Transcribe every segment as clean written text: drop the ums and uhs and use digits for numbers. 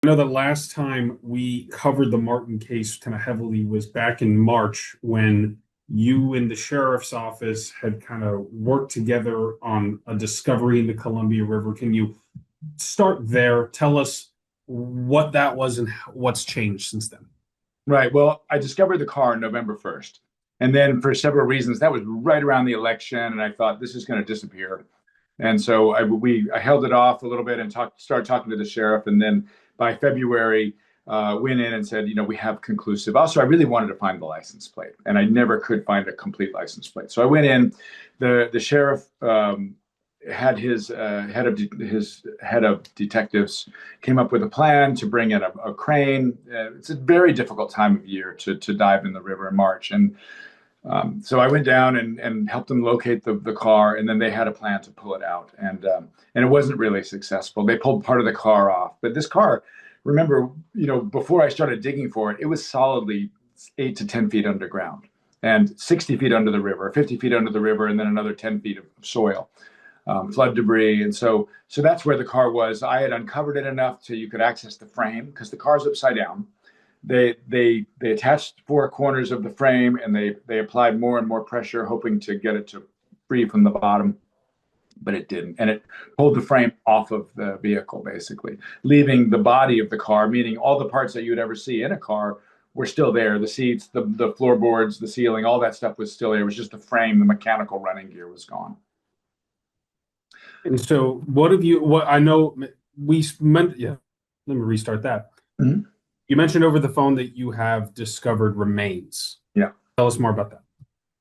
I know the last time we covered the Martin case kind of heavily was back in March when you and the sheriff's office had kind of worked together on a discovery in the Columbia River. Can you start there? Tell us what that was and what's changed since then. Right. Well, I discovered the car on November 1st. And then for several reasons, that was right around the election. And I thought this is going to disappear. And so I held it off a little bit and started talking to the sheriff. And then by February, went in and said, we have conclusive. Also, I really wanted to find the license plate, and I never could find a complete license plate. So I went in. The sheriff had his head of detectives came up with a plan to bring in a crane. It's a very difficult time of year to dive in the river in March, and so I went down and helped them locate the car, and then they had a plan to pull it out, and it wasn't really successful. They pulled part of the car off, but this car, remember, before I started digging for it, it was solidly 8 to 10 feet underground and 60 feet under the river, 50 feet under the river, and then another 10 feet of soil, flood debris, and so that's where the car was. I had uncovered it enough so you could access the frame because the car's upside down. They attached four corners of the frame, and they applied more and more pressure, hoping to get it to free from the bottom, but it didn't, and it pulled the frame off of the vehicle, basically leaving the body of the car, meaning all the parts that you would ever see in a car were still there. The seats, the floorboards, the ceiling, all that stuff was still there. It was just the frame. The mechanical running gear was gone. And so, what have you? What I know we meant. Yeah, let me restart that. Mhm. You mentioned over the phone that you have discovered remains. Yeah. Tell us more about that.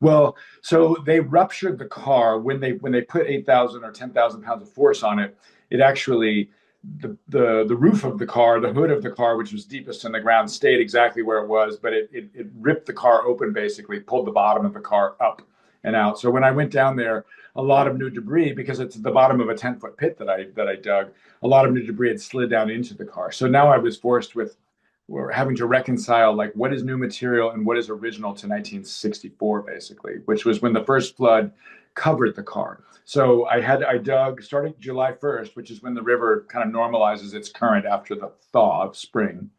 Well, so they ruptured the car when they put 8,000 or 10,000 pounds of force on it. It actually the roof of the car, the hood of the car, which was deepest in the ground, stayed exactly where it was, but it ripped the car open, basically pulled the bottom of the car up and out. So when I went down there, a lot of new debris, because it's at the bottom of a 10-foot pit that I dug, a lot of new debris had slid down into the car. So now I was forced with we're having to reconcile like what is new material and what is original to 1964, basically, which was when the first flood covered the car. So I dug starting July 1st, which is when the river kind of normalizes its current after the thaw of spring.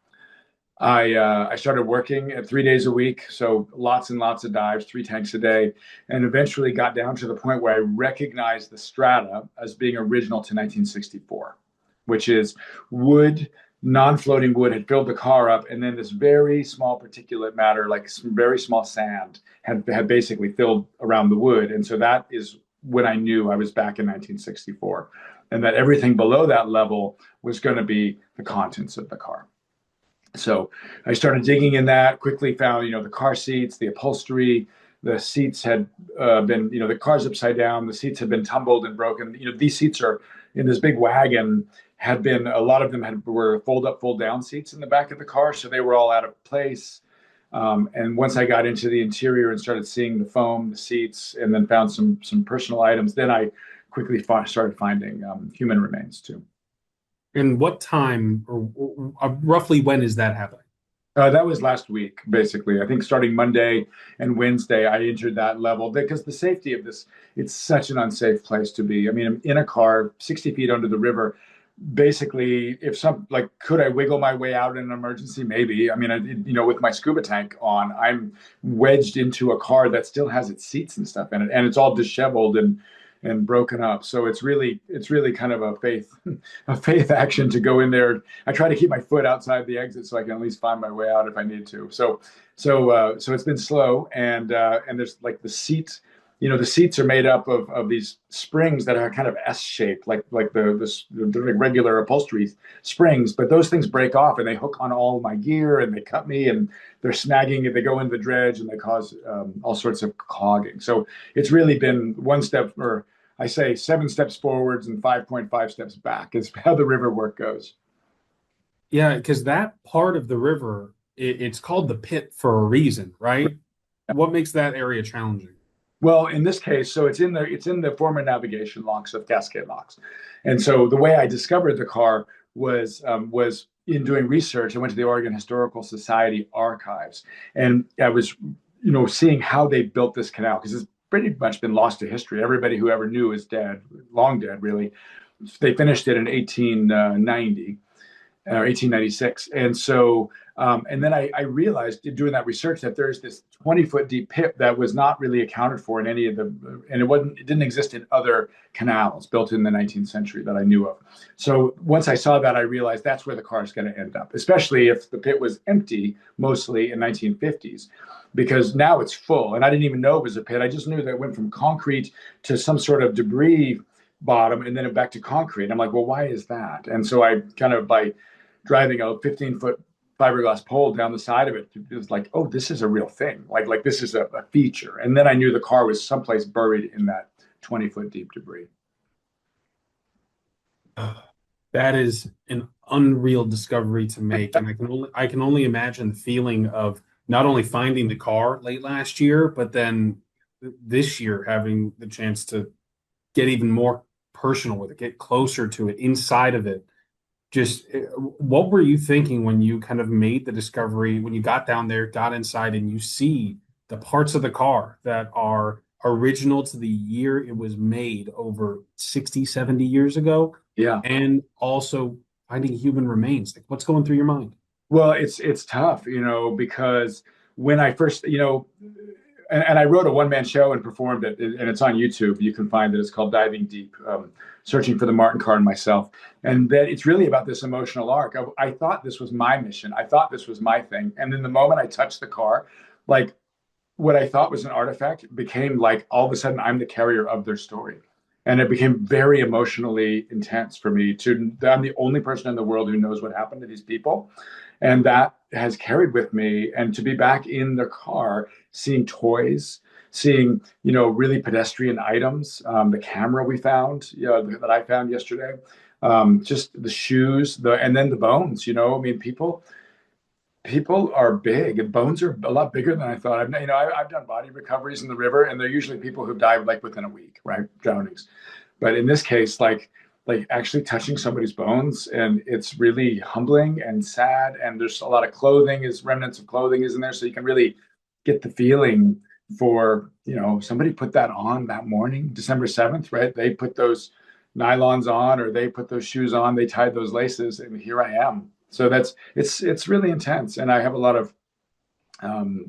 I started working at 3 days a week, so lots and lots of dives, 3 tanks a day, and eventually got down to the point where I recognized the strata as being original to 1964, which is wood, non-floating wood had filled the car up, and then this very small particulate matter, like some very small sand, had basically filled around the wood, and so that is when I knew I was back in 1964, and that everything below that level was going to be the contents of the car. So I started digging in that, quickly found, the car seats, the upholstery, the seats had been, the car's upside down, the seats had been tumbled and broken. These seats are in this big wagon, had been, a lot of them were fold up, fold down seats in the back of the car. So they were all out of place. And once I got into the interior and started seeing the foam, the seats, and then found some personal items, then I quickly started finding human remains too. And what time or roughly when is that happening? That was last week, basically. I think starting Monday and Wednesday, I entered that level because the safety of this, it's such an unsafe place to be. I mean, I'm in a car 60 feet under the river. Basically, could I wiggle my way out in an emergency? Maybe. I mean, with my scuba tank on, I'm wedged into a car that still has its seats and stuff in it, and it's all disheveled and broken up. So it's really kind of a faith action to go in there. I try to keep my foot outside the exit so I can at least find my way out if I need to. So it's been slow, and there's like the seats. The seats are made up of these springs that are kind of S-shaped, like the regular upholstery springs. But those things break off and they hook on all my gear and they cut me and they're snagging and they go into the dredge and they cause all sorts of clogging. So it's really been one step, or I say 7 steps forwards and 5.5 steps back is how the river work goes. Yeah, because that part of the river, it's called the pit for a reason, right? What makes that area challenging? Well, in this case, so it's in the former navigation locks of Cascade Locks, and so the way I discovered the car was in doing research. I went to the Oregon Historical Society archives, and I was, seeing how they built this canal because it's pretty much been lost to history. Everybody who ever knew is dead, long dead, really. They finished it in 1890. or 1896. And so, and then I realized doing that research that there's this 20-foot deep pit that was not really accounted for in any of the, and it didn't exist in other canals built in the 19th century that I knew of. So once I saw that, I realized that's where the car is going to end up, especially if the pit was empty, mostly in 1950s, because now it's full. And I didn't even know it was a pit. I just knew that it went from concrete to some sort of debris bottom and then back to concrete. I'm like, well, why is that? And so I kind of, by driving a 15-foot fiberglass pole down the side of it, it was like, oh, this is a real thing. Like this is a feature. And then I knew the car was someplace buried in that 20-foot deep debris. That is an unreal discovery to make, and I can only imagine the feeling of not only finding the car late last year, but then this year having the chance to get even more personal with it, get closer to it, inside of it. Just what were you thinking when you kind of made the discovery, when you got down there, got inside, and you see the parts of the car that are original to the year it was made over 60, 70 years ago, Yeah. and also finding human remains? Like, what's going through your mind? Well, it's tough, because when I first, and I wrote a one-man show and performed it, and it's on YouTube. You can find it. It's called Diving Deep, Searching for the Martin Car and Myself. And that it's really about this emotional arc. I thought this was my mission. I thought this was my thing. And then the moment I touched the car, like what I thought was an artifact became like all of a sudden I'm the carrier of their story. And it became very emotionally intense for me I'm the only person in the world who knows what happened to these people. And that has carried with me. And to be back in the car, seeing toys, seeing, really pedestrian items, the camera we found, that I found yesterday, just the shoes, and then the bones, I mean, people are big, and bones are a lot bigger than I thought. I've done body recoveries in the river, and they're usually people who died like within a week, right? Drownings. But in this case, like actually touching somebody's bones, and it's really humbling and sad. And there's a lot of remnants of clothing is in there, so you can really get the feeling for, somebody put that on that morning, December 7th, right? They put those nylons on, or they put those shoes on, they tied those laces, and here I am. So it's really intense, and I have a lot of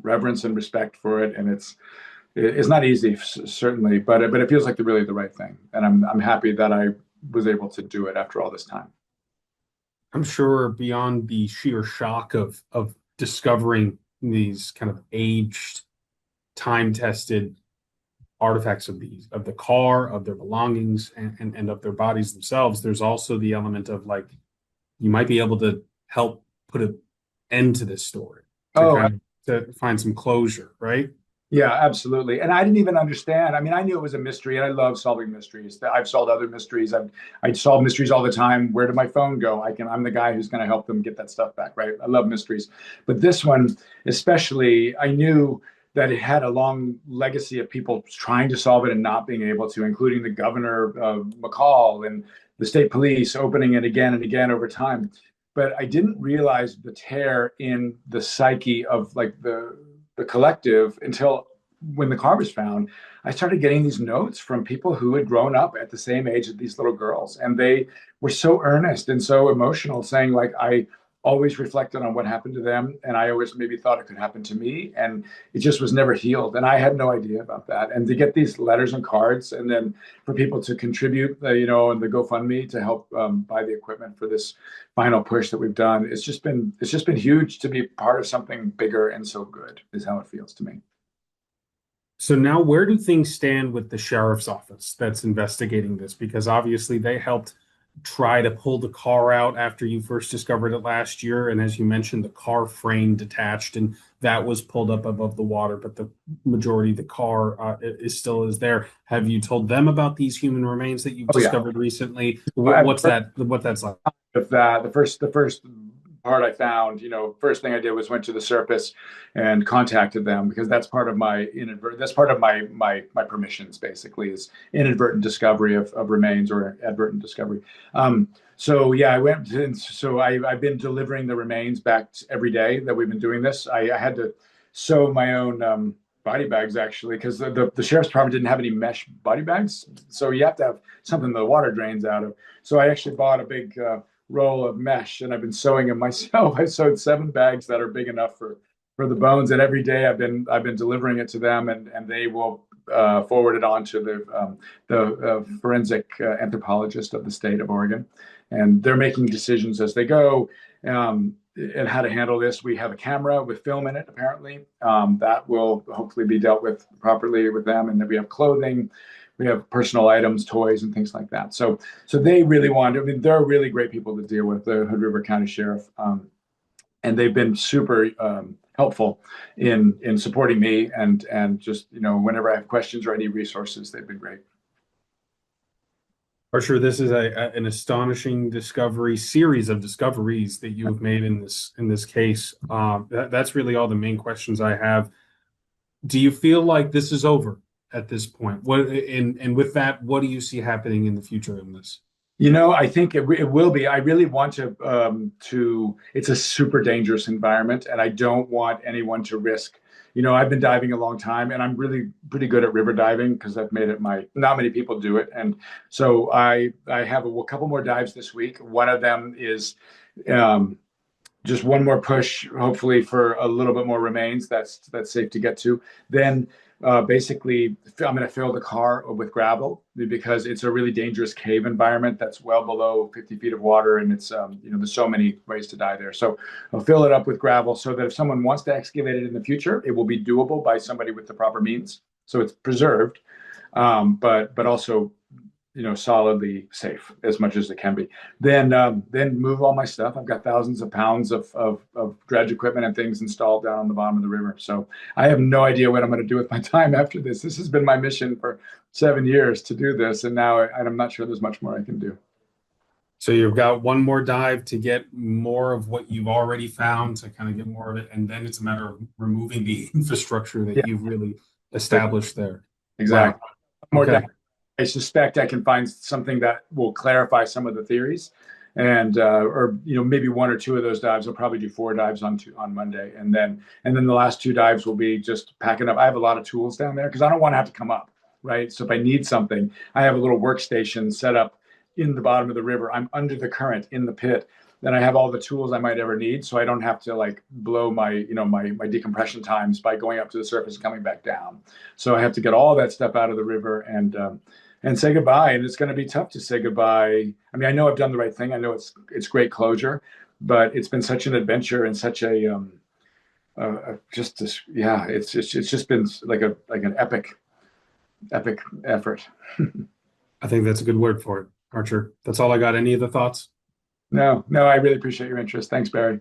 reverence and respect for it, and it's not easy, certainly, but it feels like really the right thing, and I'm happy that I was able to do it after all this time. I'm sure beyond the sheer shock of discovering these kind of aged, time-tested artifacts of the car, of their belongings, and of their bodies themselves, there's also the element of like you might be able to help put an end to this story, to find some closure, right? Yeah, absolutely. And I didn't even understand. I mean, I knew it was a mystery, and I love solving mysteries. I've solved other mysteries. I solve mysteries all the time. Where did my phone go? I'm the guy who's going to help them get that stuff back, right? I love mysteries. But this one, especially, I knew that it had a long legacy of people trying to solve it and not being able to, including the governor of McCall and the state police opening it again and again over time. But I didn't realize the tear in the psyche of like the collective until when the car was found. I started getting these notes from people who had grown up at the same age as these little girls, and they were so earnest and so emotional, saying like, I always reflected on what happened to them, and I always maybe thought it could happen to me, and it just was never healed, and I had no idea about that. And to get these letters and cards, and then for people to contribute, and the GoFundMe to help buy the equipment for this final push that we've done, it's just been huge to be part of something bigger and so good, is how it feels to me. So now where do things stand with the sheriff's office that's investigating this? Because obviously they helped try to pull the car out after you first discovered it last year. And as you mentioned, the car frame detached and that was pulled up above the water, but the majority of the car is still there. Have you told them about these human remains that you've discovered recently? What's that's like? With that, the first part I found, first thing I did was went to the surface and contacted them, because that's part of my permissions, basically, is inadvertent discovery of remains or advertent discovery. So yeah, I went, and so I've been delivering the remains back every day that we've been doing this. I had to sew my own body bags, actually, because the sheriff's department didn't have any mesh body bags, so you have to have something the water drains out of. So I actually bought a big roll of mesh, and I've been sewing them myself. I sewed 7 bags that are big enough for the bones, and every day I've been delivering it to them, and they will forward it on to the forensic anthropologist of the state of Oregon, and they're making decisions as they go. And how to handle this. We have a camera with film in it, apparently. That will hopefully be dealt with properly with them. And then we have clothing, we have personal items, toys, and things like that. So they really want. I mean, they're really great people to deal with, the Hood River County Sheriff, and they've been super helpful in supporting me and just whenever I have questions or any resources, they've been great. Archer, this is an astonishing series of discoveries that you have made in this case. That's really all the main questions I have. Do you feel like this is over at this point? And with that, what do you see happening in the future in this? I think it will be. I really want to. It's a super dangerous environment, and I don't want anyone to risk. I've been diving a long time, and I'm really pretty good at river diving because I've made it not many people do it. And so I have a couple more dives this week. One of them is just one more push, hopefully for a little bit more remains that's safe to get to. Then basically I'm going to fill the car with gravel because it's a really dangerous cave environment that's well below 50 feet of water, and it's there's so many ways to die there. So I'll fill it up with gravel so that if someone wants to excavate it in the future, it will be doable by somebody with the proper means. So it's preserved, but also solidly safe as much as it can be. Then move all my stuff. I've got thousands of pounds of dredge equipment and things installed down on the bottom of the river. So I have no idea what I'm going to do with my time after this. This has been my mission for 7 years to do this, and now I'm not sure there's much more I can do. So you've got one more dive to get more of what you've already found, to kind of get more of it, and then it's a matter of removing the infrastructure that you've really established there. Exactly. Wow. More okay. dive. I suspect I can find something that will clarify some of the theories, and or maybe 1 or 2 of those dives. I'll probably do 4 dives on Monday, and then the last 2 dives will be just packing up. I have a lot of tools down there because I don't want to have to come up, right? So if I need something, I have a little workstation set up in the bottom of the river. I'm under the current in the pit. Then I have all the tools I might ever need, so I don't have to blow my my decompression times by going up to the surface and coming back down. So I have to get all that stuff out of the river and say goodbye. And it's going to be tough to say goodbye. I mean, I know I've done the right thing. I know it's great closure, but it's been such an adventure and such a just this. Yeah, it's just been like an epic effort. I think that's a good word for it, Archer. That's all I got. Any other thoughts? No, I really appreciate your interest. Thanks, Barry.